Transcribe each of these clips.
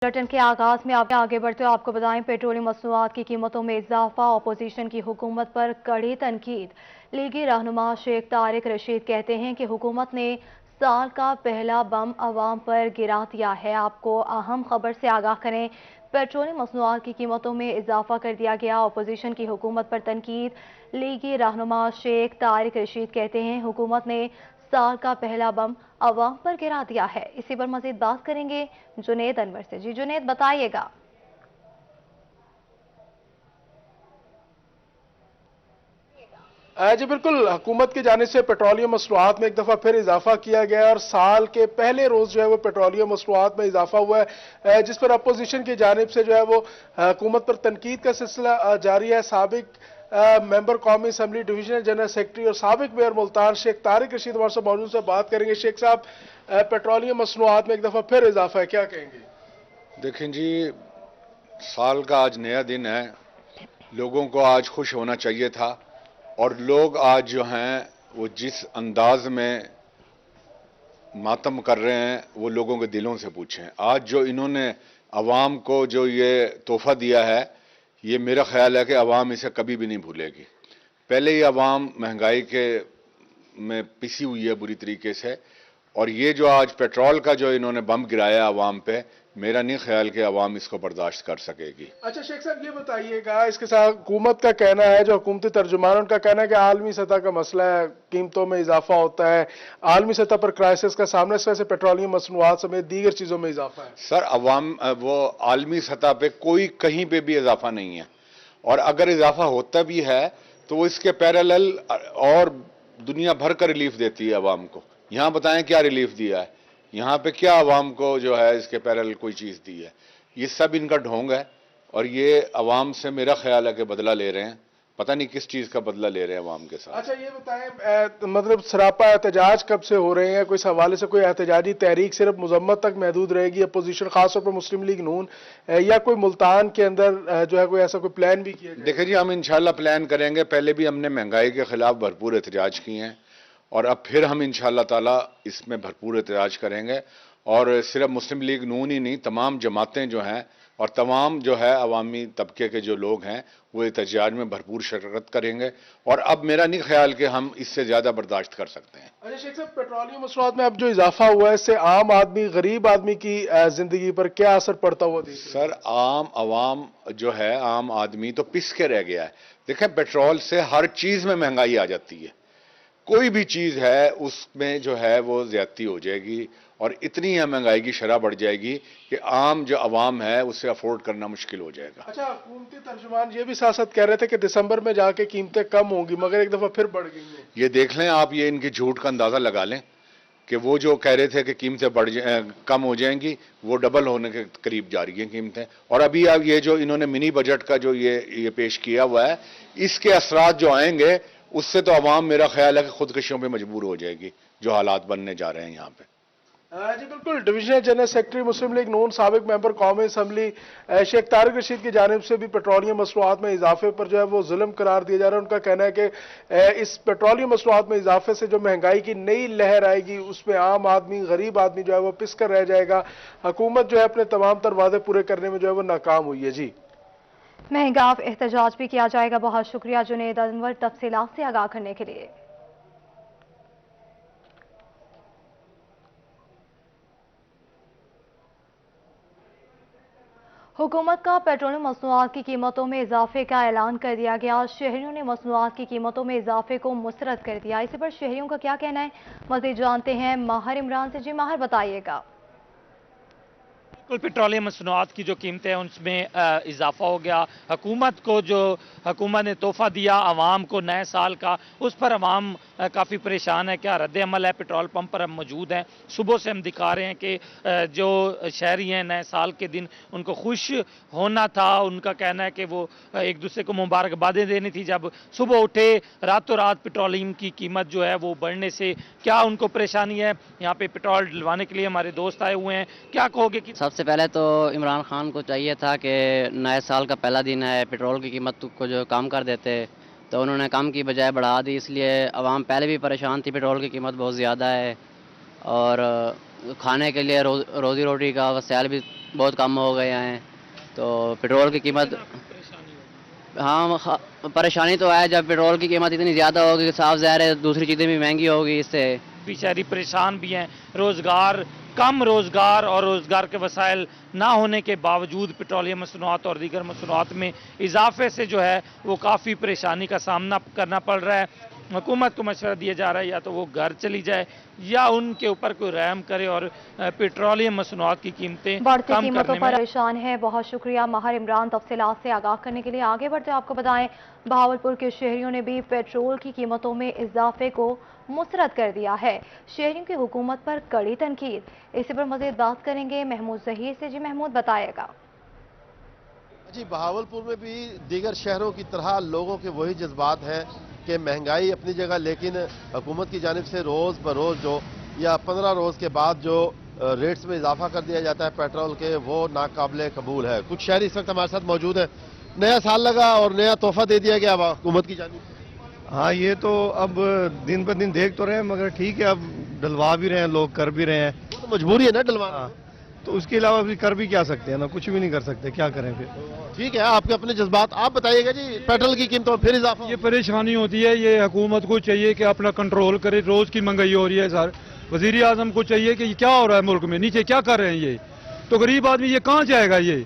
Bulletin के आगाज में आगे बढ़ते हुए आपको बताएं, पेट्रोलियम मसनूआत की कीमतों में इजाफा, अपोजिशन की हुकूमत पर कड़ी तनकीद। लीगी रहनुमा शेख तारिक रशीद कहते हैं कि हुकूमत ने साल का पहला बम अवाम पर गिरा दिया है। आपको अहम खबर से आगाह करें, पेट्रोलियम मसनूआत की कीमतों में इजाफा कर दिया गया, अपोजिशन की हुकूमत पर तनकीद। लीगी रहनुमा शेख तारिक रशीद कहते हैं हुकूमत ने साल का पहला बम अवाम पर गिरा दिया है। इसी पर मजीद बात करेंगे जुनेद अनवर से। जी जुनेद, बताइएगा। जी बिल्कुल, हुकूमत की जानिब से पेट्रोलियम मसनूआत में एक दफ़ा फिर इजाफा किया गया है और साल के पहले रोज जो है वो पेट्रोलियम मसनूआत में इजाफा हुआ है, जिस पर अपोजिशन की जानिब से जो है वो हुकूमत पर तनकीद का सिलसिला जारी है। साबिक मेंबर कौमी असम्बली डिवीजनल जनरल सेक्रेटरी और साबिक मेयर मुल्तान शेख तारिक रशीद हमारे साथ मौजूद से बात करेंगे। शेख साहब, पेट्रोलियम मसनूआत में एक दफ़ा फिर इजाफा है, क्या कहेंगे? देखें जी, साल का आज नया दिन है, लोगों को आज खुश होना चाहिए था और लोग आज जो हैं वो जिस अंदाज में मातम कर रहे हैं वो लोगों के दिलों से पूछें। आज जो इन्होंने अवाम को जो ये तोहफा दिया है, ये मेरा ख्याल है कि अवाम इसे कभी भी नहीं भूलेगी। पहले ही अवाम महंगाई के में पिसी हुई है बुरी तरीके से, और ये जो आज पेट्रोल का जो इन्होंने बम गिराया अवाम पे, मेरा नहीं ख्याल कि अवाम इसको बर्दाश्त कर सकेगी। अच्छा शेख साहब, ये बताइएगा, इसके साथ हुकूमत का कहना है, जो हुकूमती तर्जुमान उनका कहना है कि आलमी सतह का मसला है, कीमतों में इजाफा होता है, आलमी सतह पर क्राइसिस का सामना, इस वजह से पेट्रोलियम मसनूआत समेत दीगर चीजों में इजाफा है। सर, अवाम वो आलमी सतह पे कोई कहीं पे भी इजाफा नहीं है, और अगर इजाफा होता भी है तो वो इसके पैरेलल और दुनिया भर का रिलीफ देती है अवाम को। यहां बताएं क्या रिलीफ दिया है, यहां पे क्या अवाम को जो है इसके पैरेलल कोई चीज दी है? ये सब इनका ढोंग है, और ये अवाम से मेरा ख्याल है कि बदला ले रहे हैं। पता नहीं किस चीज का बदला ले रहे हैं अवाम के साथ। अच्छा ये बताएं, मतलब सरापा एहतजाज कब से हो रहे हैं? कोई इस हवाले से कोई एहतजाजी तहरीक सिर्फ मुजम्मत तक महदूद रहेगी, अपोजिशन खासतौर पर मुस्लिम लीग नून, या कोई मुल्तान के अंदर जो है कोई ऐसा कोई प्लान भी किया जाए? देखिए जी, हम इंशाल्लाह प्लान करेंगे। पहले भी हमने महंगाई के खिलाफ भरपूर एहतजाज किए हैं, और अब फिर हम इंशाल्लाह ताला इसमें भरपूर एहतजाज करेंगे। और सिर्फ मुस्लिम लीग नून ही नहीं, तमाम जमातें जो हैं और तमाम जो है अवामी तबके के जो लोग हैं वो एहतजाज में भरपूर शिरकत करेंगे, और अब मेरा नहीं ख्याल कि हम इससे ज्यादा बर्दाश्त कर सकते हैं। अच्छा शेख साहब, पेट्रोलियम मसनूआत में अब जो इजाफा हुआ है, इससे आम आदमी, गरीब आदमी की जिंदगी पर क्या असर पड़ता हुआ दिख रहा है? सर, आम अवाम जो है, आम आदमी तो पिस के रह गया है। देखें, पेट्रोल से हर चीज में महंगाई आ जाती है, कोई भी चीज है उसमें जो है वो ज्यादती हो जाएगी, और इतनी है महंगाई की शरह बढ़ जाएगी कि आम जो अवाम है उसे अफोर्ड करना मुश्किल हो जाएगा। अच्छा, हुकूमती तर्जुमान ये भी साथ साथ कह रहे थे कि दिसंबर में जाके कीमतें कम होंगी, मगर एक दफा फिर बढ़ गई हैं। ये देख लें आप, ये इनकी झूठ का अंदाजा लगा लें कि वो जो कह रहे थे कि कीमतें कम हो जाएंगी, वो डबल होने के करीब जा रही हैं कीमतें। और अभी अब ये जो इन्होंने मिनी बजट का जो ये पेश किया हुआ है, इसके असरात जो आएंगे उससे तो अवाम मेरा ख्याल है कि खुदकशियों पे मजबूर हो जाएगी, जो हालात बनने जा रहे हैं यहाँ पे। जी बिल्कुल, डिवीजनल जनरल सेक्रेटरी मुस्लिम लीग नून साबिक मेंबर कौमी असम्बली शेख तारिक रशीद की जानिब से भी पेट्रोलियम मसनूआत में इजाफे पर जो है वो जुल्म करार दिया जा रहा है। उनका कहना है कि इस पेट्रोलियम मसनूआत में इजाफे से जो महंगाई की नई लहर आएगी उसमें आम आदमी, गरीब आदमी जो है वो पिस कर रह जाएगा। हुकूमत जो है अपने तमाम तर वादे पूरे करने में जो है वो नाकाम हुई है। जी, महंगा एहतजाज भी किया जाएगा। बहुत शुक्रिया जुनेद अनवर तफसीलात से आगाह करने के लिए। हुकूमत का पेट्रोलियम मसनूआत की कीमतों में इजाफे का ऐलान कर दिया गया। शहरियों ने मसनूआत की कीमतों में इजाफे को मुस्तरद कर दिया। इसी पर शहरियों का क्या कहना है, मज़ीद जानते हैं माहिर इमरान से। जी माहिर, बताइएगा। पेट्रोलियम मसनूआत की जो कीमतें हैं उसमें इजाफा हो गया। हुकूमत को जो हुकूमत ने तोहफा दिया आवाम को नए साल का, उस पर आवाम काफ़ी परेशान है। क्या रद्द अमल है? पेट्रोल पंप पर हम मौजूद हैं, सुबह से हम दिखा रहे हैं कि जो शहरी हैं नए साल के दिन उनको खुश होना था। उनका कहना है कि वो एक दूसरे को मुबारकबादें देनी थी। जब सुबह उठे, रातों रात पेट्रोलियम की कीमत जो है वो बढ़ने से क्या उनको परेशानी है? यहाँ पे पेट्रोल डलवाने के लिए हमारे दोस्त आए हुए हैं, क्या कहोगे? कि सबसे पहले तो इमरान खान को चाहिए था कि नए साल का पहला दिन है, पेट्रोल की कीमत को जो कम कर देते, तो उन्होंने कम की बजाय बढ़ा दी। इसलिए आवाम पहले भी परेशान थी, पेट्रोल की कीमत बहुत ज़्यादा है। और کھانے کے لیے روزی روٹی کا وسائل بھی بہت کم ہو گئے ہیں، تو پیٹرول کی قیمت، ہاں پریشانی تو ہے جب پیٹرول کی قیمت اتنی زیادہ ہوگی، صاف ظاہر ہے دوسری چیزیں بھی مہنگی ہوگی اس سے۔ بھی شہری پریشان بھی ہیں، کم روزگار اور روزگار کے وسائل نہ ہونے کے باوجود پیٹرولیم مصنوعات اور دیگر مصنوعات میں اضافے سے جو ہے وہ کافی پریشانی کا سامنا کرنا پڑ رہا ہے۔ حکومت کو مشورہ دیا جا رہا ہے یا تو وہ گھر چلی جائے یا ان کے اوپر کوئی رحم کرے اور پیٹرولیم مصنوعات کی قیمتیں بڑھتی کم قیمتوں کرنے پر میں۔ پریشان ہے۔ بہت شکریہ ماہر عمران تفصیلات سے آگاہ کرنے کے لیے۔ آگے بڑھتے آپ کو بتائیں بہاولپور کے شہریوں نے بھی پیٹرول کی قیمتوں میں اضافے کو مسترد کر دیا ہے۔ شہریوں کی حکومت پر کڑی تنقید، اسی پر مزید بات کریں گے محمود ظہیر سے۔ جی محمود بتائے گا۔ جی بہاولپور میں بھی دیگر شہروں کی طرح لوگوں کے وہی جذبات ہیں کہ مہنگائی اپنی جگہ، لیکن حکومت کی جانب سے روز بروز جو یا 15 روز کے بعد جو ریٹس میں اضافہ کر دیا جاتا ہے پیٹرول کے، وہ ناقابل قبول ہے۔ کچھ شہری اس وقت ہمارے ساتھ موجود ہیں۔ نیا سال لگا اور نیا تحفہ دے دیا گیا حکومت کی جانب سے۔ ہاں یہ تو اب دن پر دن دیکھ تو رہے ہیں، مگر ٹھیک ہے اب ڈلوا بھی رہے ہیں لوگ، کر بھی رہے ہیں۔ وہ تو مجبوری ہے نا ڈلوانا۔ ہاں تو اس کے علاوہ بھی کر بھی کیا سکتے ہیں نا، کچھ بھی نہیں کر سکتے، کیا کریں پھر۔ ٹھیک ہے، آپ کے اپنے جذبات آپ بتائیے گا جی۔ پیٹرول کی قیمتوں میں پھر اضافہ یہ پریشانی ہوتی ہے، یہ حکومت کو چاہیے کہ اپنا کنٹرول کرے، روز کی مہنگائی ہو رہی ہے سر۔ وزیر اعظم کو چاہیے کہ یہ کیا ہو رہا ہے ملک میں، نیچے کیا کر رہے ہیں یہ، تو غریب آدمی یہ کہاں جائے گا یہ۔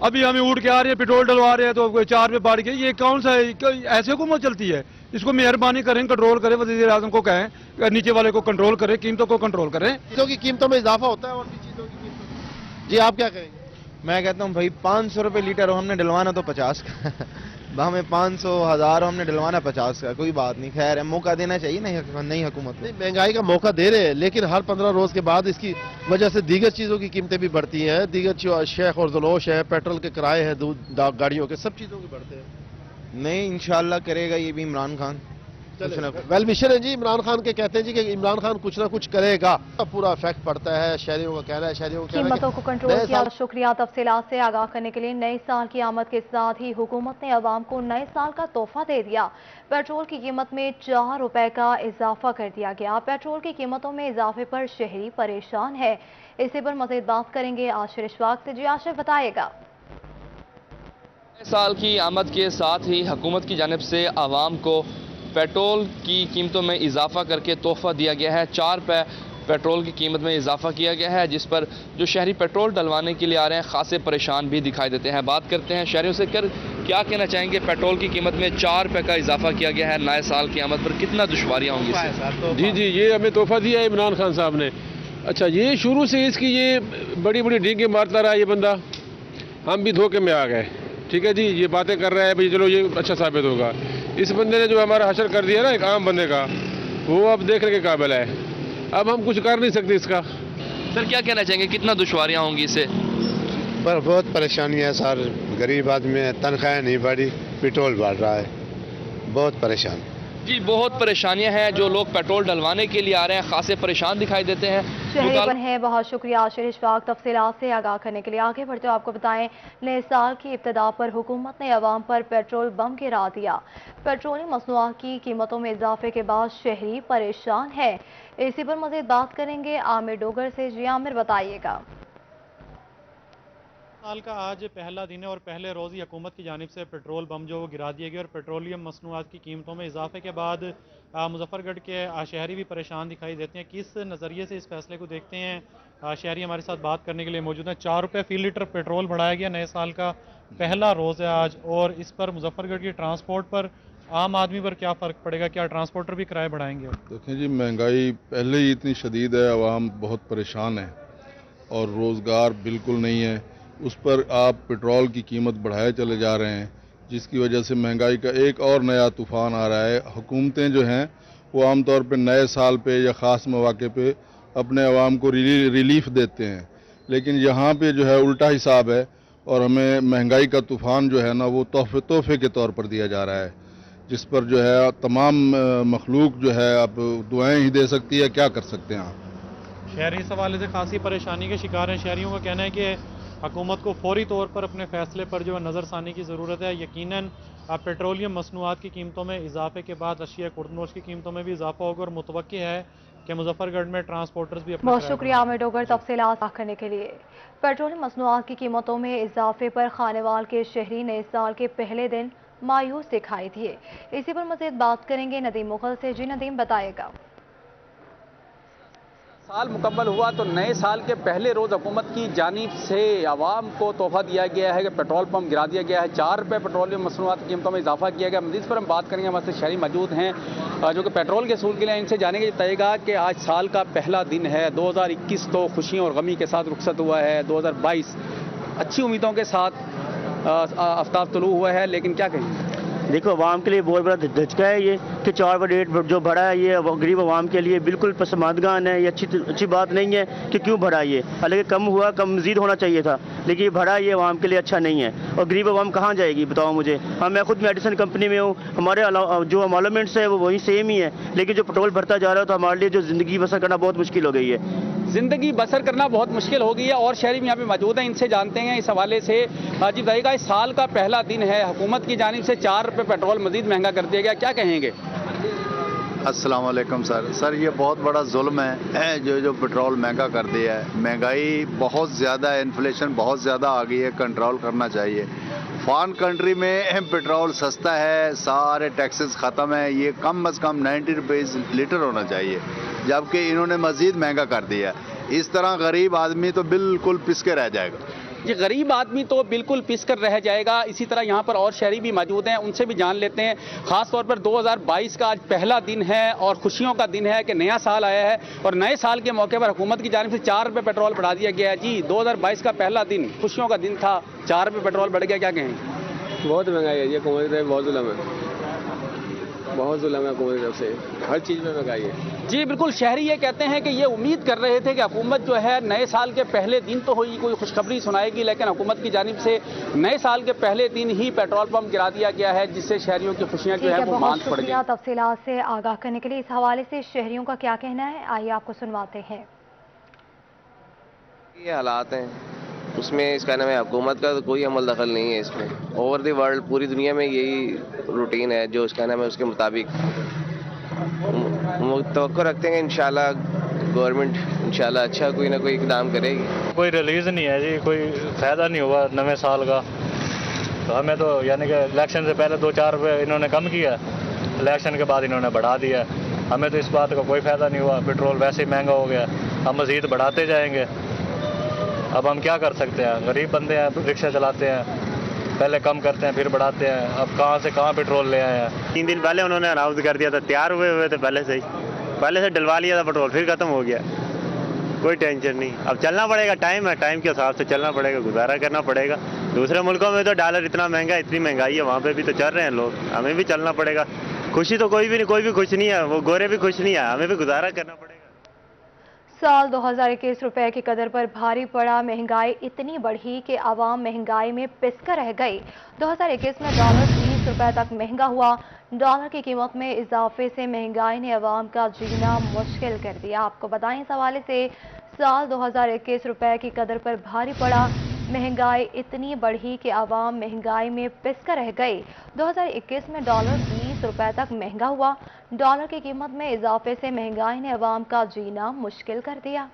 ابھی ہمیں اٹھ کے آ رہے ہیں پیٹرول ڈلوا رہے ہیں تو 4 پہ بڑھ گئے، یہ کون سا ایسے حکومت چلتی ہے؟ اس کو مہربانی کریں، کنٹرول کریں، وزیر اعظم کو کہیں کہ نیچے والے کو کنٹرول کریں، قیمتوں کو کنٹرول کریں۔ چیزوں کی قیمتوں میں اضافہ ہوتا ہے اور بھی چیزوں کی قیمتوں میں۔ جی آپ کیا کہیں گے؟ میں کہتا ہوں بھائی 500 روپے لیٹر ہو، ہم نے ڈلوانا تو 50 کا ہمیں 500 1000 ہو، ہم نے ڈلوانا 50 کا، کوئی بات نہیں، خیر ہے، موقع دینا چاہیے نئی حکومت کو۔ نہیں، مہنگائی کا موقع دے رہے ہیں، لیکن ہر 15 روز کے بعد اس کی وجہ سے دیگر چیزوں کی قیمتیں بھی بڑھتی ہیں، دیگر شیخ اور ذلوش ہے، پیٹرول کے کرائے ہیں، گاڑیوں کے، سب چیزوں کے بڑھتے ہیں۔ نہیں انشاءاللہ کرے گا یہ بھی عمران خان۔ ویل وشر ہے جی عمران خان کے، کہتے ہیں جی کہ عمران خان کچھ نہ کچھ کرے گا، پورا افیکٹ پڑتا ہے، شہریوں کا کہنا ہے، شہریوں کا کہنا ہے قیمتوں کو کنٹرول کیا۔ شکریہ تفصیلات سے آگاہ کرنے کے لیے۔ نئے سال کی آمد کے ساتھ ہی حکومت نے عوام کو نئے سال کا تحفہ دے دیا۔ پیٹرول کی قیمت میں 4 روپے کا اضافہ کر دیا گیا۔ پیٹرول کی قیمتوں میں اضافے پر شہری پریشان ہے، اسی پر مزید بات کریں گے عاشر اشفاق سے۔ جی عاشر بتائے گا۔ نئے سال کی آمد کے ساتھ ہی حکومت کی جانب سے عوام کو پیٹرول کی قیمتوں میں اضافہ کر کے تحفہ دیا گیا ہے۔ 4 روپے پیٹرول کی قیمت میں اضافہ کیا گیا ہے، جس پر جو شہری پیٹرول ڈلوانے کے لیے آ رہے ہیں خاصے پریشان بھی دکھائی دیتے ہیں۔ بات کرتے ہیں شہریوں سے، کیا کہنا چاہیں گے؟ پیٹرول کی قیمت میں 4 روپے کا اضافہ کیا گیا ہے نئے سال کی آمد پر، کتنا دشواریاں ہوں گی؟ جی یہ ہمیں تحفہ دیا ہے عمران خان صاحب نے۔ اچھا یہ شروع سے اس کی یہ بڑی بڑی ڈینگیں مارتا رہا یہ بندہ، ہم بھی دھوکے میں آ گئے۔ ٹھیک ہے جی، یہ باتیں کر رہا ہے بھائی چلو یہ اچھا ثابت ہوگا، اس بندے نے جو ہمارا حشر کر دیا نا ایک عام بندے کا، وہ اب دیکھنے کے قابل ہے، اب ہم کچھ کر نہیں سکتے اس کا۔ سر کیا کہنا چاہیں گے، کتنا دشواریاں ہوں گی اس سے؟ پر بہت پریشانی ہے سر، غریب آدمی ہے، تنخواہیں نہیں بڑھی، پیٹرول بڑھ رہا ہے، بہت پریشان۔ جی بہت پریشانیاں ہیں، جو لوگ پیٹرول ڈلوانے کے لیے آ رہے ہیں خاصے پریشان دکھائی دیتے ہیں۔ شہری ہے، بہت شکریہ عاشر اشفاق تفصیلات سے آگاہ کرنے کے لیے۔ آگے بڑھتے آپ کو بتائیں نئے سال کی ابتدا پر حکومت نے عوام پر پیٹرول بم گرا دیا۔ پیٹرولیم مصنوعات کی قیمتوں میں اضافے کے بعد شہری پریشان ہے، اسی پر مزید بات کریں گے عامر ڈوگر سے۔ جی عامر بتائیے گا۔ سال کا آج پہلا دن ہے اور پہلے روز ہی حکومت کی جانب سے پیٹرول بم جو وہ گرا دیے گئے اور پیٹرولیم مصنوعات کی قیمتوں میں اضافے کے بعد مظفر گڑھ کے شہری بھی پریشان دکھائی دیتے ہیں۔ کس نظریے سے اس فیصلے کو دیکھتے ہیں؟ شہری ہمارے ساتھ بات کرنے کے لیے موجود ہیں۔ 4 روپے فی لیٹر پیٹرول بڑھایا گیا، نئے سال کا پہلا روز ہے آج، اور اس پر مظفر گڑھ کی ٹرانسپورٹ پر عام آدمی پر کیا فرق پڑے گا؟ کیا ٹرانسپورٹر بھی کرائے بڑھائیں گے؟ دیکھیں جی مہنگائی پہلے ہی اتنی شدید ہے، عوام بہت پریشان ہے اور روزگار بالکل نہیں ہے، اس پر آپ پیٹرول کی قیمت بڑھائے چلے جا رہے ہیں، جس کی وجہ سے مہنگائی کا ایک اور نیا طوفان آ رہا ہے۔ حکومتیں جو ہیں وہ عام طور پہ نئے سال پہ یا خاص مواقع پہ اپنے عوام کو ریلیف دیتے ہیں، لیکن یہاں پہ جو ہے الٹا حساب ہے اور ہمیں مہنگائی کا طوفان جو ہے نا وہ تحفے کے طور پر دیا جا رہا ہے، جس پر جو ہے تمام مخلوق جو ہے اب دعائیں ہی دے سکتی ہے، کیا کر سکتے ہیں آپ۔ شہری اس حوالے سے خاصی پریشانی کے شکار ہیں۔ شہریوں کا کہنا ہے کہ حکومت کو فوری طور پر اپنے فیصلے پر جو نظر ثانی کی ضرورت ہے۔ یقیناً پیٹرولیم مصنوعات کی قیمتوں میں اضافے کے بعد اشیاء خوردنوش کی قیمتوں میں بھی اضافہ ہوگا اور متوقع ہے कि मुजफ्फरगढ़ में ट्रांसपोर्टर्स भी अपना बहुत किराया शुक्रिया आमिर डोगर तफसीलात करने के लिए। पेट्रोलियम मसनूआत की कीमतों में इजाफे पर खानेवाल के शहरी नए साल के पहले दिन मायूस दिखाई दिए। इसी पर मजीद बात करेंगे नदीम मुगल से। जी नदीम, बताएगा। साल मुकम्मल हुआ तो नए साल के पहले रोज़ हुकूमत की जानिब से आवाम को तोहफा दिया गया है कि पेट्रोल पंप गिरा दिया गया है, 4 रुपये पेट्रोलियम मसनूआत की कीमतों में इजाफा किया गया। मज़ीद पर हम बात करेंगे, हमारे साथ शहरी मौजूद हैं जो कि पेट्रोल के असूल के लिए, इनसे जानेंगे बताएगा कि आज साल का पहला दिन है। 2021 तो खुशियों और गमी के साथ रुखसत हुआ है, 2022 अच्छी उम्मीदों के साथ आफ्ताब तुलू हुआ है, लेकिन क्या कहेंगे? देखो, आवाम के लिए बहुत बड़ा धचका है ये कि 4 का रेट जो बढ़ा है ये गरीब आवाम के लिए बिल्कुल पसमादगान है। ये अच्छी बात नहीं है कि क्यों बढ़ा ये, हालांकि कम हुआ, कम मजीद होना चाहिए था, लेकिन ये बढ़ा ये आवाम के लिए अच्छा नहीं है। और गरीब आवाम कहाँ जाएगी बताओ मुझे। मैं खुद मेडिसिन कंपनी में हूँ, हमारे जो अमालमेंट्स है वो वही सेम ही है, लेकिन जो पेट्रोल भरता जा रहा है तो हमारे लिए जो ज़िंदगी बसर करना बहुत मुश्किल हो गई है। ज़िंदगी बसर करना बहुत मुश्किल हो गई है और शहरी भी यहाँ पे मौजूद हैं, इनसे जानते हैं इस हवाले से। जी बताइएगा, इस साल का पहला दिन है, हुकूमत की जानिब से 4 रुपये पेट्रोल मजीद महंगा कर दिया गया, क्या कहेंगे? अस्सलाम वालेकुम सर, ये बहुत बड़ा जुल्म है जो पेट्रोल महंगा कर दिया है। महंगाई बहुत ज़्यादा है, इन्फ्लेशन बहुत ज़्यादा आ गई है, कंट्रोल करना चाहिए। फॉरेन कंट्री में पेट्रोल सस्ता है, सारे टैक्सेस ख़त्म है, ये कम अज़ कम 90 रुपीज़ लीटर होना चाहिए, जबकि इन्होंने मज़ीद महंगा कर दिया। इस तरह गरीब आदमी तो बिल्कुल पिस के रह जाएगा। ये गरीब आदमी तो बिल्कुल पिस कर रह जाएगा। इसी तरह यहाँ पर और शहरी भी मौजूद हैं, उनसे भी जान लेते हैं। ख़ास तौर पर 2022 का आज पहला दिन है और खुशियों का दिन है कि नया साल आया है और नए साल के मौके पर हुकूमत की जानिब से 4 रुपये पेट्रोल बढ़ा दिया गया है। जी, 2022 का पहला दिन खुशियों का दिन था, 4 रुपये पेट्रोल बढ़ गया, क्या कहें? बहुत महंगाई है, ये हुकूमत है, बहुत जुल्म है, बहुत जुल्म है हुकूमत की तरफ से, हर चीज़ में महंगाई है। जी बिल्कुल, शहरी ये कहते हैं कि ये उम्मीद कर रहे थे कि हुकूमत जो है नए साल के पहले दिन तो हुई कोई खुशखबरी सुनाएगी, लेकिन हुकूमत की जानिब से नए साल के पहले दिन ही पेट्रोल पंप गिरा दिया गया है, जिससे शहरियों की खुशियां जो है वो मांद पड़ गई। तफसीलात से आगाह करने के लिए इस हवाले से शहरियों का क्या कहना है, आइए आपको सुनवाते हैं। ये हालात हैं, उसमें इसका नाम है हुकूमत का तो कोई अमल दखल नहीं है इसमें। ओवर द वर्ल्ड पूरी दुनिया में यही रूटीन है, जो इसका नाम है उसके मुताबिक तवक्को रखते हैं इंशाल्लाह गवर्नमेंट इंशाल्लाह अच्छा कोई ना कोई इकदाम करेगी। कोई रिलीज नहीं है जी, कोई फायदा नहीं हुआ नवे साल का, तो हमें तो यानी कि इलेक्शन से पहले 2-4 रुपये इन्होंने कम किया, इलेक्शन के बाद इन्होंने बढ़ा दिया। हमें तो इस बात का कोई फायदा नहीं हुआ, पेट्रोल वैसे ही महंगा हो गया, हम मज़ीद बढ़ाते जाएंगे। अब हम क्या कर सकते हैं, गरीब बंदे हैं, रिक्शा चलाते हैं, पहले कम करते हैं फिर बढ़ाते हैं, अब कहाँ से कहाँ पेट्रोल ले आए हैं। 3 दिन पहले उन्होंने अनाउंस कर दिया था, तैयार हुए थे पहले से डलवा लिया था पेट्रोल, फिर खत्म हो गया, कोई टेंशन नहीं। अब चलना पड़ेगा, टाइम है, टाइम के हिसाब से चलना पड़ेगा, गुजारा करना पड़ेगा। दूसरे मुल्कों में तो डॉलर इतना महंगा, इतनी महंगाई है, वहाँ पे भी तो चल रहे हैं लोग, हमें भी चलना पड़ेगा। खुशी तो कोई भी खुश नहीं है, वो गोरे भी खुश नहीं है, हमें भी गुजारा करना पड़ेगा। साल 2021 रुपए की कदर पर भारी पड़ा, महंगाई इतनी बढ़ी कि आवाम महंगाई में पिसकर रह गई। 2021 में डॉलर 30 रुपए तक महंगा हुआ। डॉलर की कीमत में इजाफे से महंगाई ने आवाम का जीना मुश्किल कर दिया। आपको बताएं, इस हवाले से साल 2021 रुपए की कदर पर भारी पड़ा, महंगाई इतनी बढ़ी कि आवाम महंगाई में पिसकर रह गई। 2021 में डॉलर 30 रुपए तक महंगा हुआ। डॉलर की कीमत में इजाफे से महंगाई ने आवाम का जीना मुश्किल कर दिया।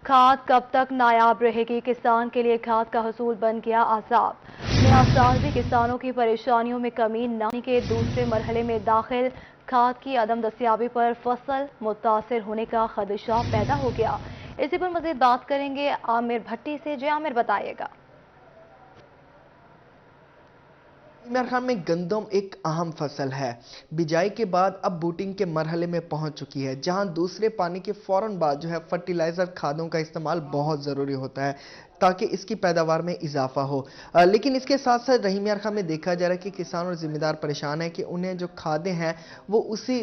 खाद कब तक नायाब रहेगी, किसान के लिए खाद का हसूल बन गया आसाब। नया साल भी किसानों की परेशानियों में कमी न होने के दूसरे मरहले में दाखिल। खाद की अदम दस्तियाबी पर फसल मुतासिर होने का खदशा पैदा हो गया। इसी पर मजीद बात करेंगे आमिर भट्टी से। जी आमिर, बताइएगा। मेरे ख्याल में गंदम एक अहम फसल है। बिजाई के बाद अब बूटिंग के मरहले में पहुंच चुकी है, जहां दूसरे पानी के फौरन बाद जो है फर्टिलाइज़र खादों का इस्तेमाल बहुत ज़रूरी होता है ताकि इसकी पैदावार में इजाफा हो। लेकिन इसके साथ साथ रहीम ख्याल में देखा जा रहा है कि किसान और ज़िम्मेदार परेशान है कि उन्हें जो खादें हैं वो उसी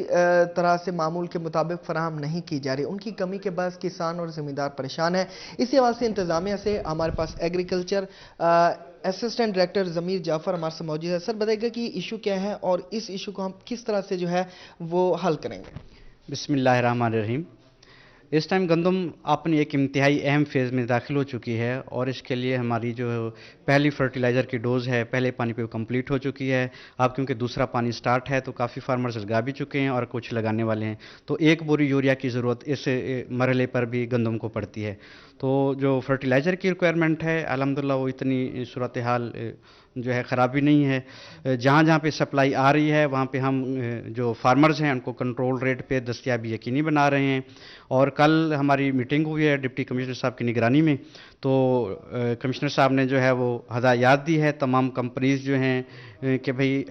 तरह से मामूल के मुताबिक फराहम नहीं की जा रही। उनकी कमी के बाद किसान और ज़िम्मेदार परेशान है। इसी हवाले से इंतज़ामिया से हमारे पास एग्रीकल्चर असिस्टेंट डायरेक्टर ज़मीर जाफ़र हमारे से मौजूद है। सर, बताइएगा कि इशू क्या है और इस इशू को हम किस तरह से जो है वो हल करेंगे। बिस्मिल्लाहिर्रहमानिर्रहीम। इस टाइम गंदम अपनी एक इंतहाई अहम फेज़ में दाखिल हो चुकी है और इसके लिए हमारी जो पहली फर्टिलाइज़र की डोज़ है पहले पानी पे वो कंप्लीट हो चुकी है। अब क्योंकि दूसरा पानी स्टार्ट है तो काफ़ी फार्मर्स लगा भी चुके हैं और कुछ लगाने वाले हैं, तो एक बोरी यूरिया की ज़रूरत इस मरहले पर भी गंदम को पड़ती है। तो जो फर्टिलाइज़र की रिक्वायरमेंट है अल्हम्दुलिल्लाह वो इतनी सूरत हाल जो है ख़राबी नहीं है। जहाँ जहाँ पे सप्लाई आ रही है वहाँ पे हम जो फार्मर्स हैं उनको कंट्रोल रेट पे दस्तयाबी यकीनी बना रहे हैं। और कल हमारी मीटिंग हुई है डिप्टी कमिश्नर साहब की निगरानी में, तो कमिश्नर साहब ने जो है वो हदायत दी है तमाम कंपनीज जो हैं कि भाई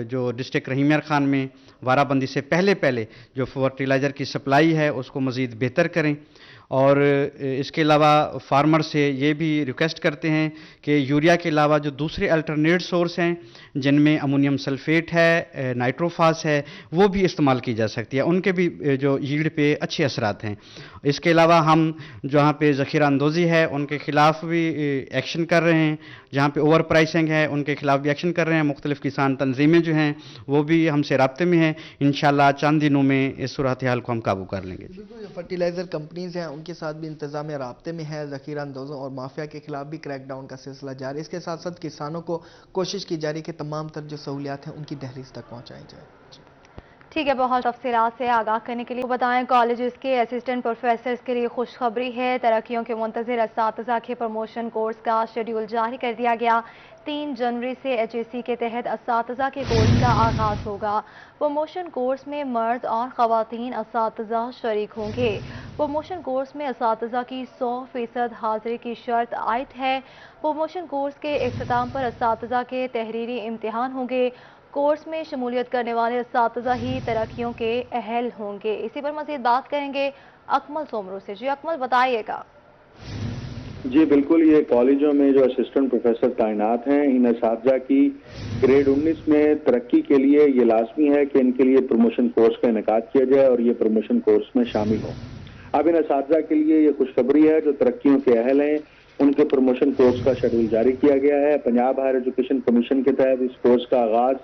जो डिस्ट्रिक्ट रहीम यार खान में वाराबंदी से पहले जो फर्टिलाइज़र की सप्लाई है उसको मज़ीद बेहतर करें। और इसके अलावा फार्मर से ये भी रिक्वेस्ट करते हैं कि यूरिया के अलावा जो दूसरे अल्टरनेट सोर्स हैं जिनमें अमोनियम सल्फेट है, नाइट्रोफास है, वो भी इस्तेमाल की जा सकती है, उनके भी जो यील्ड पे अच्छे असरात हैं। इसके अलावा हम जहाँ पे ज़ख़ीरा अंदोज़ी है उनके ख़िलाफ़ भी एक्शन कर रहे हैं, जहाँ पे ओवर प्राइसिंग है उनके ख़िलाफ़ भी एक्शन कर रहे हैं। मुख्तलिफ़ किसान तंजीमें जो हैं वो भी हमसे राब्ते में हैं। इंशाअल्लाह चंद दिनों में इस सूरत हाल को हम काबू कर लेंगे। बिल्कुल, जो फर्टिलाइज़र कंपनीज हैं उनके साथ भी इंतज़ामिया राब्ते में है। ज़ख़ीरा अंदोज़ों और माफिया के खिलाफ भी क्रैकडाउन का सिलसिला जारी। इसके साथ साथ किसानों को कोशिश की जा रही है कि तमाम तर जो सहूलियात हैं उनकी दहलीज तक पहुँचाई जाए। ठीक है, बहुत तफसीलात से आगाह करने के लिए बताएं। कॉलेजेस के असिस्टेंट प्रोफेसर्स के लिए खुशखबरी है। तरक्कियों के मुंतज़िर असातिज़ा के प्रमोशन कोर्स का शेड्यूल जारी कर दिया गया। 3 जनवरी से HSC के तहत असातिज़ा के कोर्स का आगाज़ होगा। प्रमोशन कोर्स में मर्द और ख़वातीन असातिज़ा शरीक होंगे। प्रमोशन कोर्स में असातिज़ा की 100% हाज़िरी की शर्त आयद है। प्रमोशन कोर्स के इख्तिताम पर असातिज़ा के तहरीरी इम्तिहान होंगे। कोर्स में शमूलियत करने वाले असातिज़ा ही तरक्कियों के अहल होंगे। इसी पर मज़ीद बात करेंगे अकमल सोमरू से। जी अकमल, बताइएगा। जी बिल्कुल, ये कॉलेजों में जो असिस्टेंट प्रोफेसर तैनात हैं इन असातिज़ा की ग्रेड 19 में तरक्की के लिए ये लाजमी है कि इनके लिए प्रमोशन कोर्स का इनेकाद किया जाए और ये प्रमोशन कोर्स में शामिल हो। अब इन असातिज़ा के लिए ये खुशखबरी है जो तरक्कियों के अहल हैं उनके प्रमोशन कोर्स का शेड्यूल जारी किया गया है। पंजाब हायर एजुकेशन कमीशन के तहत इस कोर्स का आगाज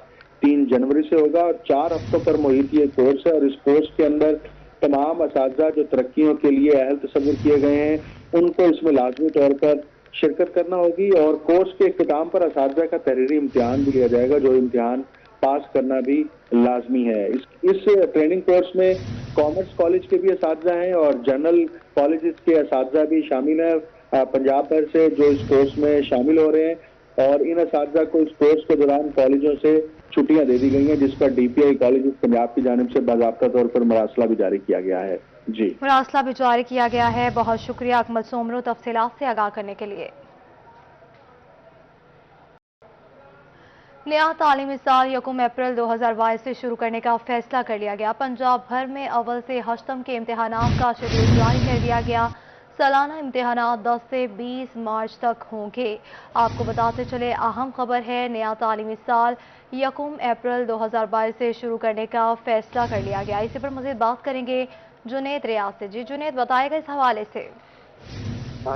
3 जनवरी से होगा और 4 हफ्तों पर मुहित ये कोर्स है। और इस कोर्स के अंदर तमाम असातिज़ा जो तरक्कियों के लिए अहल तस्वुर किए गए हैं उनको इसमें लाजमी तौर पर शिरकत करना होगी। और कोर्स के इख्तिताम पर असातिज़ा का तहरीरी इम्तिहान भी लिया जाएगा, जो इम्तिहान पास करना भी लाजमी है। इस ट्रेनिंग कोर्स में कॉमर्स कॉलेज के भी असातिज़ा हैं और जनरल कॉलेजेस के असातिज़ा भी शामिल हैं पंजाब भर से जो इस कोर्स में शामिल हो रहे हैं। और इन असातिज़ा को इस कोर्स के दौरान कॉलेजों से छुट्टियां दे दी गई हैं, जिस पर DPI कॉलेज पंजाब की जानिब से बाज़ाब्ता तौर पर मरासला भी जारी किया गया है। जी, मरासला भी जारी किया गया है। बहुत शुक्रिया अकमल सोमरू तफसीलात से आगाह करने के लिए। नया तालीमी साल 1 अप्रैल 2022 से शुरू करने का फैसला कर लिया गया। पंजाब भर में अव्वल से हश्तम के इम्तिहानात का शेड्यूल जारी कर दिया गया। सालाना इम्तिहानात 10 से 20 मार्च तक होंगे। आपको बताते चले अहम खबर है, नया तालीमी साल 1 अप्रैल 2022 से शुरू करने का फैसला कर लिया गया। इसी पर मज़ीद बात करेंगे जुनैद रियाज से। जी जुनैद, बताएगा इस हवाले से।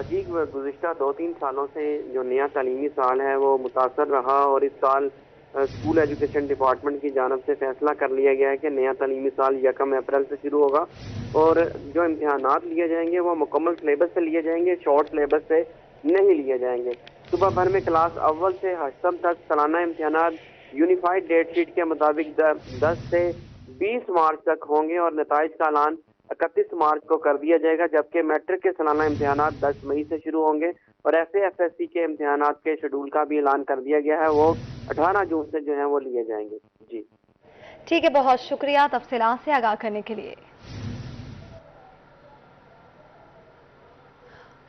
जी, गुज़िश्ता 2-3 सालों से जो नया तालीमी साल है वो मुतासर रहा और इस साल स्कूल एजुकेशन डिपार्टमेंट की जानब से फैसला कर लिया गया है कि नया तालीमी साल 1 अप्रैल से शुरू होगा और जो इम्तिहानात लिए जाएंगे वो मुकम्मल सिलेबस से लिए जाएंगे, शॉर्ट सिलेबस से नहीं लिए जाएंगे। सुबह भर में क्लास अव्वल से हश्तम तक सालाना इम्तिहानात यूनिफाइड डेट शीट के मुताबिक 10 से 20 मार्च तक होंगे और नताइज का ऐलान 31 मार्च को कर दिया जाएगा, जबकि मैट्रिक के सालाना इम्तिहानात 10 मई से शुरू होंगे और FAFSC के इम्तिहानात के शेड्यूल का भी ऐलान कर दिया गया है, वो 18 जून से जो है वो लिए जाएंगे। जी ठीक है, बहुत शुक्रिया तफसीलात से आगाह करने के लिए।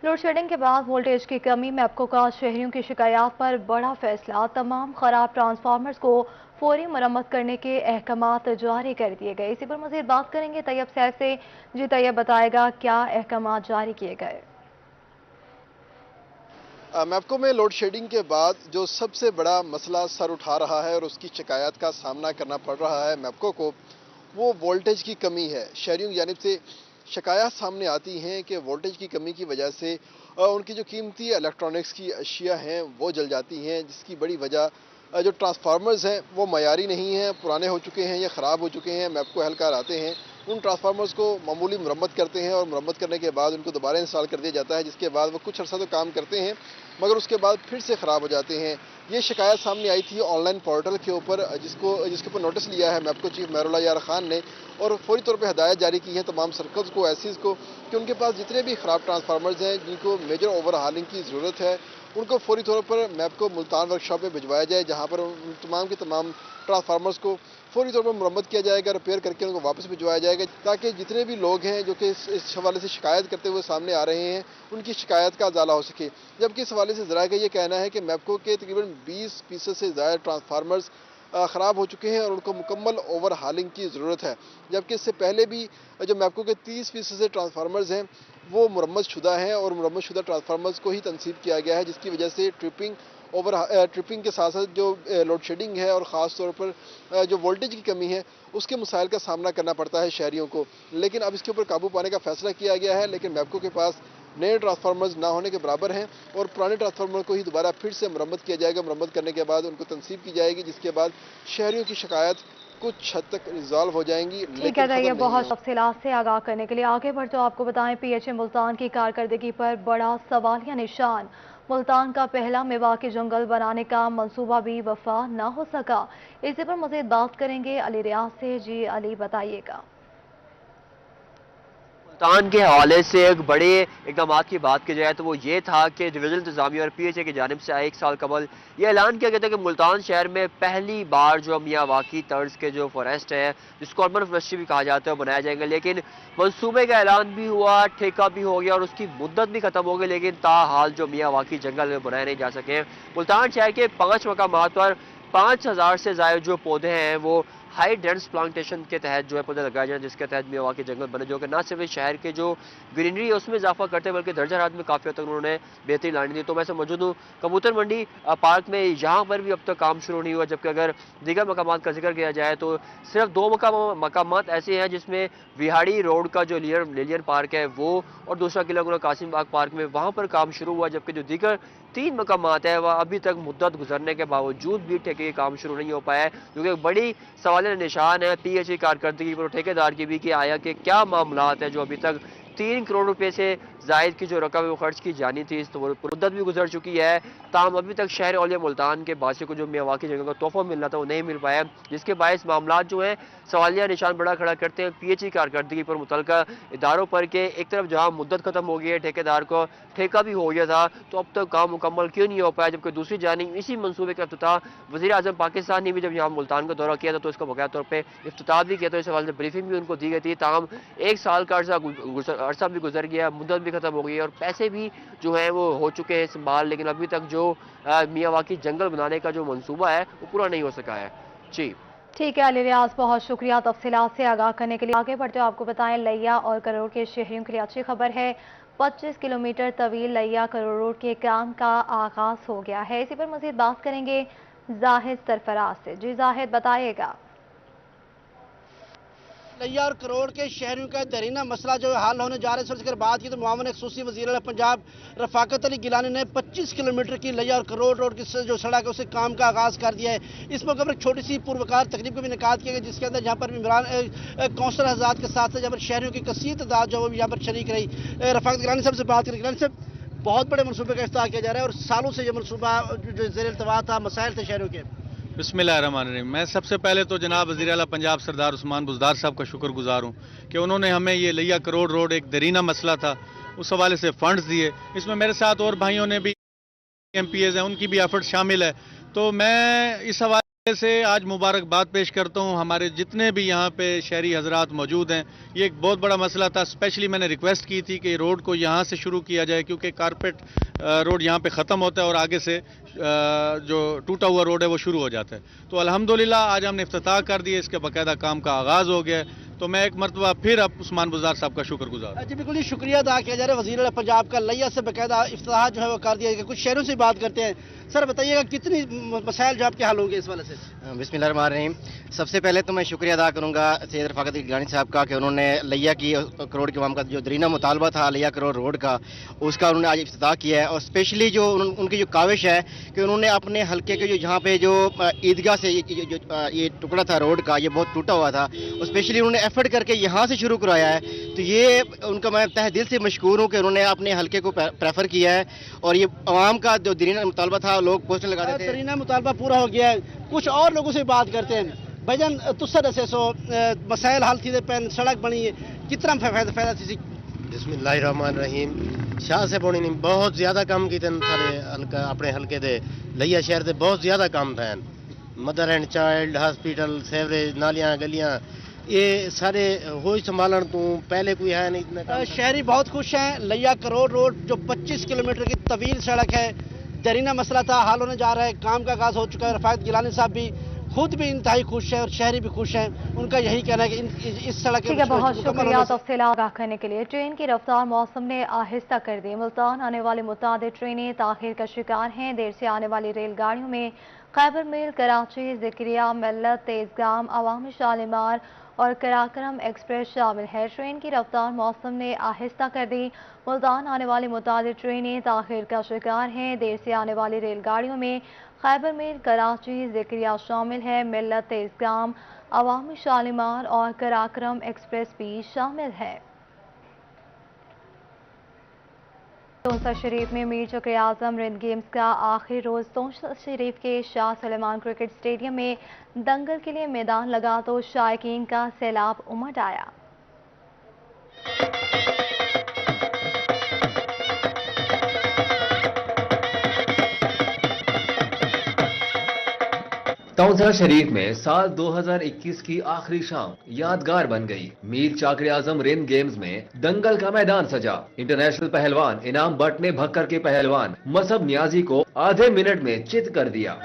लोड शेडिंग के बाद वोल्टेज की कमी में आपको का शहरियों की शिकायत पर बड़ा फैसला। तमाम खराब ट्रांसफार्मर्स को फौरी मरम्मत करने के अहकामात जारी कर दिए गए। इसी पर मज़ीद बात करेंगे तैयब सैफ से। जी तैयब, बताएगा क्या अहकामात जारी किए गए। मैपको में लोड शेडिंग के बाद जो सबसे बड़ा मसला सर उठा रहा है और उसकी शिकायत का सामना करना पड़ रहा है मैपको को, वो वोल्टेज की कमी है। शहरियों की जानिब से शिकायत सामने आती हैं कि वोल्टेज की कमी की वजह से उनकी जो कीमती इलेक्ट्रॉनिक्स की अशिया हैं वो जल जाती हैं, जिसकी बड़ी वजह जो ट्रांसफार्मर्स हैं वो मयारी नहीं हैं, पुराने हो चुके हैं या ख़राब हो चुके हैं। मैपको एहलकार आते हैं उन ट्रांसफार्मर्स को मामूली मरम्मत करते हैं और मरम्मत करने के बाद उनको दोबारा इंस्टॉल कर दिया जाता है, जिसके बाद वो कुछ अर्सा तो काम करते हैं मगर उसके बाद फिर से ख़राब हो जाते हैं। ये शिकायत सामने आई थी ऑनलाइन पोर्टल के ऊपर, जिसके ऊपर नोटिस लिया है मैपको चीफ मेहरुल्लाह यार खान ने और फौरी तौर पे हदायत जारी की है तमाम सर्कल्स को, एससीज को, कि उनके पास जितने भी ख़राब ट्रांसफार्मर्स हैं जिनको मेजर ओवरहालिंग की ज़रूरत है उनको फौरी तौर पर मैपको मुल्तान वर्कशॉप में भिजवाया जाए, जहाँ पर तमाम के तमाम ट्रांसफार्मर्स को फौरी तौर पर मरम्मत किया जाएगा, रिपेयर करके उनको वापस भिजवाया जाएगा, ताकि जितने भी लोग हैं जो कि इस हवाले से शिकायत करते हुए सामने आ रहे हैं उनकी शिकायत का अजाला हो सके। जबकि इस हवाले से ज़रा का ये कहना है कि मैपको के तकरीबन 20% से ज़्यादा ट्रांसफार्मर्स ख़राब हो चुके हैं और उनको मुकम्मल ओवर हालिंग की ज़रूरत है, जबकि इससे पहले भी जो मैपको के 30% से ट्रांसफार्मर्स हैं वो मुरम्मत शुदा हैं और मुरम्मत शुदा ट्रांसफार्मर्स को ही तनसीब किया गया है, जिसकी वजह से ट्रिपिंग के साथ साथ जो लोड शेडिंग है और ख़ास तौर पर जो वोल्टेज की कमी है उसके मसाइल का सामना करना पड़ता है शहरियों को। लेकिन अब इसके ऊपर काबू पाने का फैसला किया गया है, लेकिन मैपको के पास नए ट्रांसफार्मर्स ना होने के बराबर हैं और पुराने ट्रांसफार्मर को ही दोबारा फिर से मरम्मत किया जाएगा। मरम्मत करने के बाद उनको तनसीब की जाएगी, जिसके बाद शहरियों की शिकायत कुछ हद तक रिजॉल्व हो जाएंगी। ठीक है, ये बहुत तफसीलात से आगाह करने के लिए आगे बढ़ते आपको बताएं PHA मुल्तान की कारकर्दगी पर बड़ा सवालिया निशान। मुल्तान का पहला मेवाकी जंगल बनाने का मंसूबा भी वफा न हो सका। इसी पर मज़ीद बात करेंगे अली रियाज से। जी अली, बताइएगा। मुल्तान के हवाले से एक बड़े इकदाम की बात की जाए तो वो ये था कि डिवीजनल इंतजामिया और PHA की जानिब से 1 साल कबल ये ऐलान किया गया था कि मुल्तान शहर में पहली बार जो मियावाकी तर्ज के जो फॉरेस्ट है जिसको अर्बन फॉरेस्ट्री भी कहा जाता है वो बनाया जाएगा, लेकिन मंसूबे का ऐलान भी हुआ, ठेका भी हो गया और उसकी मुद्दत भी खत्म हो गई, लेकिन ताहाल जो मियावाकी जंगल बनाए नहीं जा सके। मुल्तान शहर के 5 मकामात पर 5000 से ज़ायद जो पौधे हैं वो हाई डेंस प्लांटेशन के तहत जो है पौधे लगाए जाए, जिसके तहत मियावाकी जंगल बने, जो कि न सिर्फ शहर के जो ग्रीनरी है उसमें इजाफा करते हैं बल्कि दर्जा हरारत में काफ़ी हद तक उन्होंने बेहतरी लानी दी। तो मैं से मौजूद हूँ कबूतर मंडी पार्क में, यहाँ पर भी अब तक काम शुरू नहीं हुआ, जबकि अगर दीगर मकामात का जिक्र किया जाए तो सिर्फ 2 मकामात ऐसे हैं जिसमें विहाड़ी रोड का जो लिलियन पार्क है वो और दूसरा किला गुना कासिम बाग पार्क में वहाँ पर काम शुरू हुआ, जबकि जो दीगर 3 मकामात है वह अभी तक मुद्दत गुजरने के बावजूद भी ठेके का काम शुरू नहीं हो पाया है, जो कि एक बड़ी सवालिया निशान है PHA कारकर्दगी पर ठेकेदार की भी कि आया कि क्या मामलात है जो अभी तक 3 करोड़ रुपए से जायद की जो रकम है वो खर्च की जानी थी, तो मुद्दत भी गुजर चुकी है। ताहम अभी तक शहर औलिया मुल्तान के बासी को जो मियावाकी जगह का तोहफा मिलना था वो नहीं मिल पाया, जिसके बायस मामलात जो हैं सवालिया निशान बड़ा खड़ा करते हैं PHA कारकर्दगी पर मुतल्लिका इदारों पर के एक तरफ जहाँ मुद्दत खत्म हो गई है, ठेकेदार को ठेका भी हो गया था, तो अब तक काम मुकम्मल क्यों नहीं हो पाया, जबकि दूसरी जानिब इसी मनसूबे का इफ्तिताह वज़ीर आज़म पाकिस्तान ने भी जब यहाँ मुल्तान का दौरा किया था तो इसका बकाया तौर पर इफ्तिताह भी किया था, इस हवाले से ब्रीफिंग भी उनको दी गई थी। ताहम 1 साल का अरसा भी गुजर गया, मुद्दत भी खत्म हो गई और पैसे भी जो है वो हो चुके हैं इस्तेमाल, लेकिन अभी तक जो मियावाकी जंगल बनाने का जो मंसूबा है वो पूरा नहीं हो सका है। जी ठीक है अली रियाज, बहुत शुक्रिया तफसीलात से आगाह करने के लिए। आगे बढ़ते हुए आपको बताएं लिया और करोड़ के शहरियों के लिए अच्छी खबर है। 25 किलोमीटर तवील लिया करोड़ रोड के काम का आगाज हो गया है। इसी पर मजीद बात करेंगे जाहिद सरफराज से। जी जाहिद, बताइएगा। लिया और करोड़ के शहरियों का दरीना मसला जो हाल होने जा रहा है, अगर बात की तो मुआवन खसूसी वज़ीर आला पंजाब रफाकत अली गिलानी ने 25 किलोमीटर की लिया और करोड़ रोड की जो सड़क है उसे काम का आगाज़ कर दिया है। इस मौके पर छोटी सी पूर्वकार तकरीब का भी इनेकाद किया गया, जिसके अंदर यहाँ पर इमरान कौंसलर हज़रात के साथ यहाँ पर शहरियों की कसीर तादाद जो यहाँ पर शरीक रही। रफाकत गिलानी साहब से बात करें। गिलानी साहब, बहुत बड़े मनसूबे का इफ्तिताह किया जा रहा है और सालों से ये मनसूबा जो ज़ेर इल्तवा था, मसाइल थे शहरों के। बिस्मिल्लाहिर्रहमानिर्रहीम। मैं सबसे पहले तो जनाब वज़ीर आला पंजाब सरदार उस्मान बुज़दार साहब का शुक्रगुजार हूँ कि उन्होंने हमें ये लिया करोड़ रोड एक दरीना मसला था उस हवाले से फंड्स दिए। इसमें मेरे साथ और भाइयों ने भी MPAs हैं, उनकी भी एफर्ट शामिल है। तो मैं इस हवाले से आज मुबारकबाद पेश करता हूँ हमारे जितने भी यहाँ पे शहरी हजरात मौजूद हैं। ये एक बहुत बड़ा मसला था, स्पेशली मैंने रिक्वेस्ट की थी कि रोड को यहाँ से शुरू किया जाए, क्योंकि कारपेट रोड यहाँ पे ख़त्म होता है और आगे से जो टूटा हुआ रोड है वो शुरू हो जाता है। तो अल्हम्दुलिल्लाह आज हमने इफ्तिताह कर दिया, इसके बाकायदा काम का आगाज़ हो गया है। तो मैं एक मरतबा फिर अब उस्मान बुज़दार साहब का शुक्रगुजार। जी बिल्कुल, ये शुक्रिया अदा किया जा रहा है वज़ीर आला पंजाब का। लिया से बाकायदा इफ्तिताह जो है वो कर दिया गया। कुछ शहरों से बात करते हैं। सर बताइएगा कितनी मसाइल जो आपके हल होंगे इस वाले से। बिस्मिल्लाहिर्रहमानिर्रहीम। सबसे पहले तो मैं शुक्रिया अदा करूँगा सैयद रफ़ाकत गिलानी साहब का कि उन्होंने लिया की करोड़ के वाम का जो दरीना मुतालबा था लिया करोड़ रोड का, उसका उन्होंने आज इफ्तिताह किया है। और स्पेशली जो उनकी जो काविश है कि उन्होंने अपने हल्के के जो जहाँ पे जो ईदगाह से ये टुकड़ा था रोड का, ये बहुत टूटा हुआ था, और स्पेशली उन्होंने ایفرٹ کر کے یہاں سے شروع کروایا ہے، تو یہ ان کا میں تہ دل سے مشکور ہوں کہ انہوں نے اپنے حلقے کو پریفر کیا ہے، اور یہ عوام کا جو دیرینہ مطالبہ تھا، لوگ پوسٹر لگاتے تھے، دیرینہ مطالبہ پورا ہو گیا ہے۔ کچھ اور لوگوں سے بات کرتے ہیں، بھجن تسا دسے سو مسائل حل تھی پین سڑک بنی ہے، کتنا فائدہ تھی؟ بسم اللہ الرحمن الرحیم۔ شاہ سے بونی نہیں بہت زیادہ کام کیتے سارے حلقہ اپنے حلقے دے لیا شہر دے بہت زیادہ کام تھے، mother and child hospital, sewerage, نالیاں، گلیاں، یہ سارے ہوئی سنبھالن تو پہلے کوئی ہے نہیں۔ شہری بہت خوش ہیں۔ لیا کروڑ روڈ جو 25 کلومیٹر کی طویل سڑک ہے، دیرینہ مسئلہ تھا، حل ہونے جا رہا ہے، کام کا آغاز ہو چکا ہے۔ رفاقت گیلانی صاحب بھی خود بھی انتہائی خوش ہیں اور شہری بھی خوش ہیں، ان کا یہی کہنا ہے کہ اس سڑک ٹھیک ہے، بہت شکریہ تفصیلات آگاہ کرنے کے لیے۔ ٹرین کی رفتار موسم نے آہستہ کر دی، ملتان آنے والی متعدد ٹرینیں تاخیر کا شکار ہیں۔ دیر سے آنے والی ریل گاڑیوں میں خیبر میل، کراچی، ذکریہ، ملت، تیزگام، عوامی شالیمار اور کراکرم ایکسپریس شامل ہے۔ ٹرین کی رفتار موسم نے آہستہ کر دی، ملتان آنے والی متعدد ٹرینیں تاخیر کا شکار ہیں۔ دیر سے آنے والی ریل گاڑیوں میں خیبر میل، کراچی، ذکریہ شامل ہے، ملت، تیزگام، عوامی شالیمار اور کراکرم ایکسپریس بھی شامل ہے۔ تونسا شریف میں میر چکر اعظم رند گیمز کا آخری روز تونسا شریف کے شاہ سلیمان کرکٹ اسٹیڈیم میں دنگل کے لیے میدان لگا تو شائقین کا سیلاب امڈ آیا۔ تونسا شریف میں سال 2021 کی آخری شام یادگار بن گئی۔ میر چاکر اعظم رند گیمز میں دنگل کا میدان سجا۔ انٹرنیشنل پہلوان انعام بٹ نے بھکر کے پہلوان مصعب نیازی کو آدھے منٹ میں چت کر دیا۔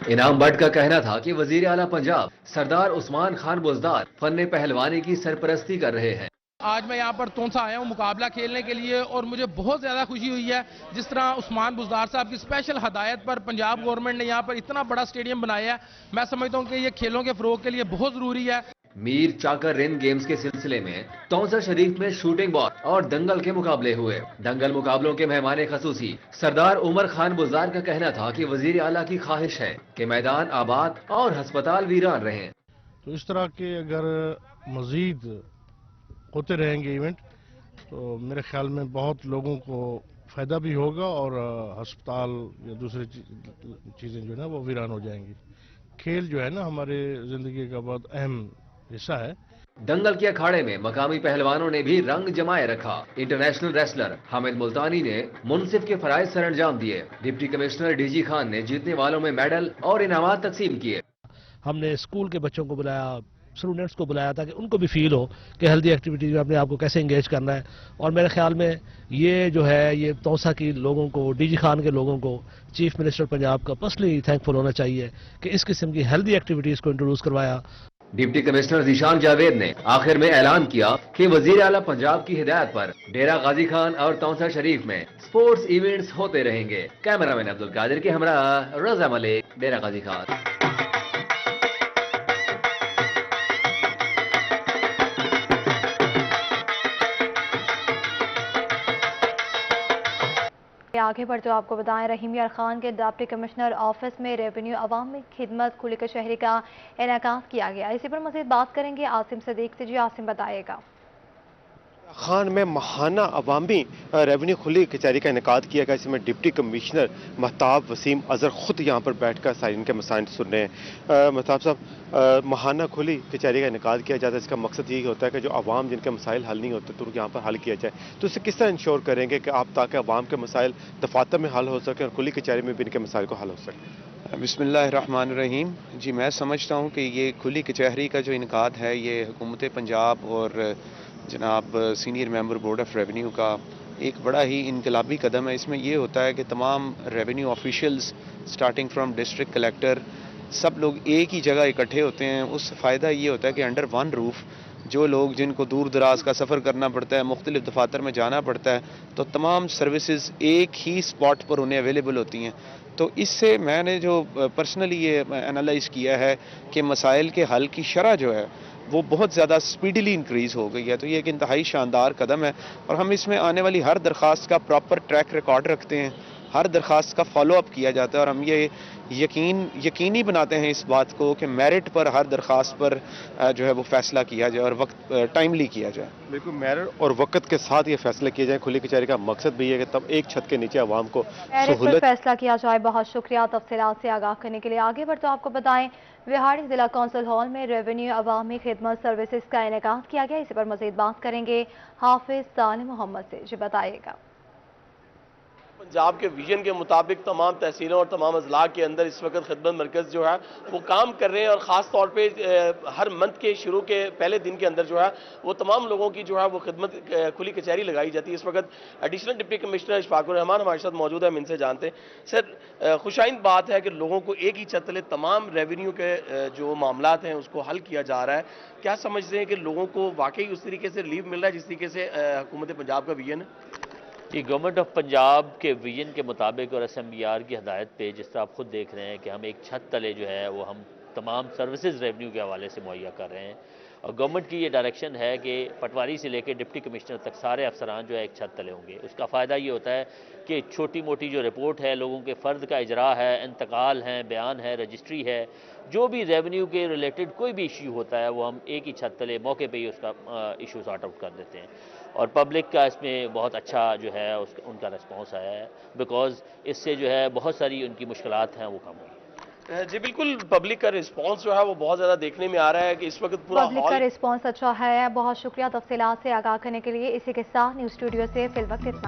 انعام بٹ کا کہنا تھا کہ وزیر اعلیٰ پنجاب سردار عثمان خان بزدار فن پہلوانی کی سرپرستی کر رہے ہیں۔ آج میں یہاں پر تونسا آیا ہوں مقابلہ کھیلنے کے لیے، اور مجھے بہت زیادہ خوشی ہوئی ہے جس طرح عثمان بزدار صاحب کی اسپیشل ہدایت پر پنجاب گورنمنٹ نے یہاں پر اتنا بڑا اسٹیڈیم بنایا ہے۔ میں سمجھتا ہوں کہ یہ کھیلوں کے فروغ کے لیے بہت ضروری ہے۔ میر چاکر رند گیمز کے سلسلے میں تونسا شریف میں شوٹنگ بال اور دنگل کے مقابلے ہوئے۔ دنگل مقابلوں کے مہمان خصوصی سردار عمر خان بزدار کا کہنا تھا کہ وزیر اعلیٰ کی خواہش ہے کہ میدان آباد اور ہسپتال ویران رہیں۔ تو اس طرح کے اگر مزید ہوتے رہیں گے ایونٹ تو میرے خیال میں بہت لوگوں کو فائدہ بھی ہوگا، اور ہسپتال یا دوسری چیزیں جو ہے نا وہ ویران ہو جائیں گی۔ کھیل جو ہے نا ہمارے زندگی کا بہت اہم حصہ ہے۔ دنگل کے اکھاڑے میں مقامی پہلوانوں نے بھی رنگ جمائے رکھا۔ انٹرنیشنل ریسلر حامد ملتانی نے منصف کے فرائض سر انجام دیے۔ Deputy commissioner D G Khan نے جیتنے والوں میں میڈل اور انعامات تقسیم کیے۔ ہم نے اسکول کے بچوں کو بلایا، اسٹوڈنٹس کو بلایا تاکہ ان کو بھی فیل ہو کہ ہیلدی ایکٹیویٹیز میں اپنے آپ کو کیسے انگیج کرنا ہے، اور میرے خیال میں یہ جو ہے یہ تونسا کی لوگوں کو، ڈی جی خان کے لوگوں کو، چیف منسٹر پنجاب کا پرسنلی تھینکفل ہونا چاہیے کہ اس قسم کی ہیلدی ایکٹیویٹیز کو انٹروڈیوس کروایا۔ ڈپٹی کمشنر ذیشان جاوید نے آخر میں اعلان کیا کہ وزیر اعلیٰ پنجاب کی ہدایت پر ڈیرہ غازی خان اور تونسا شریف میں سپورٹس ایونٹس ہوتے رہیں گے۔ کیمرہ مین عبدالقادر کے ہمراہ رضا ملک، ڈیرہ غازی خان۔ آگے بڑھتے آپ کو بتائیں، رحیم یار خان کے ڈپٹی کمشنر آفس میں ریونیو عوامی خدمت کھلی کچہری کا انعقاد کیا گیا۔ اسی پر مزید بات کریں گے عاصم صدیق سے۔ جی عاصم بتائیے گا۔ خان میں ماہانہ عوامی ریونیو کھلی کچہری کا انعقاد کیا گیا، اس میں ڈپٹی کمشنر مہتاب وسیم اظہر خود یہاں پر بیٹھ کر سائرین کے مسائل سن رہے ہیں۔ مہتاب صاحب، ماہانہ کھلی کچہری کا انعقاد کیا جاتا ہے، اس کا مقصد یہی ہوتا ہے کہ جو عوام جن کے مسائل حل نہیں ہوتے تو یہاں پر حل کیا جائے، تو اسے کس طرح انشور کریں گے کہ آپ تاکہ عوام کے مسائل دفاتر میں حل ہو سکیں اور کھلی کچہری میں بھی ان کے مسائل کو حل ہو سکے؟ بسم اللہ الرحمن الرحیم۔ جی میں سمجھتا ہوں کہ یہ کھلی کچہری کا جو انعقاد ہے یہ حکومت پنجاب اور جناب senior member board of revenue کا ایک بڑا ہی انقلابی قدم ہے۔ اس میں یہ ہوتا ہے کہ تمام revenue officials starting from district collector سب لوگ ایک ہی جگہ اکٹھے ہوتے ہیں۔ اس سے فائدہ یہ ہوتا ہے کہ انڈر ون روف جو لوگ جن کو دور دراز کا سفر کرنا پڑتا ہے، مختلف دفاتر میں جانا پڑتا ہے، تو تمام سروسز ایک ہی سپاٹ پر انہیں اویلیبل ہوتی ہیں۔ تو اس سے میں نے جو پرسنلی یہ انالائز کیا ہے کہ مسائل کے حل کی شرح جو ہے وہ بہت زیادہ سپیڈلی انکریز ہو گئی ہے۔ تو یہ ایک انتہائی شاندار قدم ہے، اور ہم اس میں آنے والی ہر درخواست کا پراپر ٹریک ریکارڈ رکھتے ہیں۔ ہر درخواست کا فالو اپ کیا جاتا ہے اور ہم یہ یقینی بناتے ہیں اس بات کو کہ میرٹ پر ہر درخواست پر جو ہے وہ فیصلہ کیا جائے اور وقت ٹائملی کیا جائے. بالکل میرٹ اور وقت کے ساتھ یہ فیصلے کیے جائیں. کھلی کچہری کا مقصد بھی ہے کہ تب ایک چھت کے نیچے عوام کو پر فیصلہ کیا جائے. بہت شکریہ تفصیلات سے آگاہ کرنے کے لیے. آگے بڑھ تو آپ کو بتائیں وہاڑی ضلع کونسل ہال میں ریونیو عوامی خدمت سروسز کا انعقاد کیا گیا. اسی پر مزید بات کریں گے حافظ سالم محمد سے. جی بتائیے گا. پنجاب کے ویژن کے مطابق تمام تحصیلوں اور تمام اضلاع کے اندر اس وقت خدمت مرکز جو ہے وہ کام کر رہے ہیں اور خاص طور پہ ہر منتھ کے شروع کے پہلے دن کے اندر جو ہے وہ تمام لوگوں کی جو ہے وہ خدمت کھلی کچہری لگائی جاتی ہے. اس وقت ایڈیشنل ڈپٹی کمشنر اشفاق الرحمان ہمارے ساتھ موجود ہے. ہم ان سے جانتے ہیں سر خوشائند بات ہے کہ لوگوں کو ایک ہی چھت تلے تمام ریونیو کے جو معاملات ہیں اس کو حل کیا جا رہا ہے. کیا سمجھتے ہیں کہ لوگوں کو واقعی اس طریقے سے ریلیف مل رہا ہے جس طریقے سے حکومت پنجاب کا ویژن ہے؟ یہ گورنمنٹ آف پنجاب کے ویژن کے مطابق اور SMBR کی ہدایت پہ جس طرح آپ خود دیکھ رہے ہیں کہ ہم ایک چھت تلے جو ہے وہ ہم تمام سروسز ریونیو کے حوالے سے مہیا کر رہے ہیں. اور گورنمنٹ کی یہ ڈائریکشن ہے کہ پٹواری سے لے کے ڈپٹی کمشنر تک سارے افسران جو ہے ایک چھت تلے ہوں گے. اس کا فائدہ یہ ہوتا ہے کہ چھوٹی موٹی جو رپورٹ ہے لوگوں کے فرد کا اجرا ہے, انتقال ہے, بیان ہے, رجسٹری ہے, جو بھی ریونیو کے ریلیٹڈ کوئی بھی ایشو ہوتا ہے وہ ہم ایک ہی چھت تلے موقع پہ ہی اس کا ایشو سارٹ آؤٹ کر دیتے ہیں. اور پبلک کا اس میں بہت اچھا جو ہے ان کا رسپانس آیا ہے بیکاز اس سے جو ہے بہت ساری ان کی مشکلات ہیں وہ کم ہوئی. جی بالکل پبلک کا رسپانس جو ہے وہ بہت زیادہ دیکھنے میں آ رہا ہے کہ اس وقت پورا پبلک کا رسپانس اچھا ہے. بہت شکریہ تفصیلات سے آگاہ کرنے کے لیے. اسی کے ساتھ نیوز اسٹوڈیو سے فی الوقت اتنا.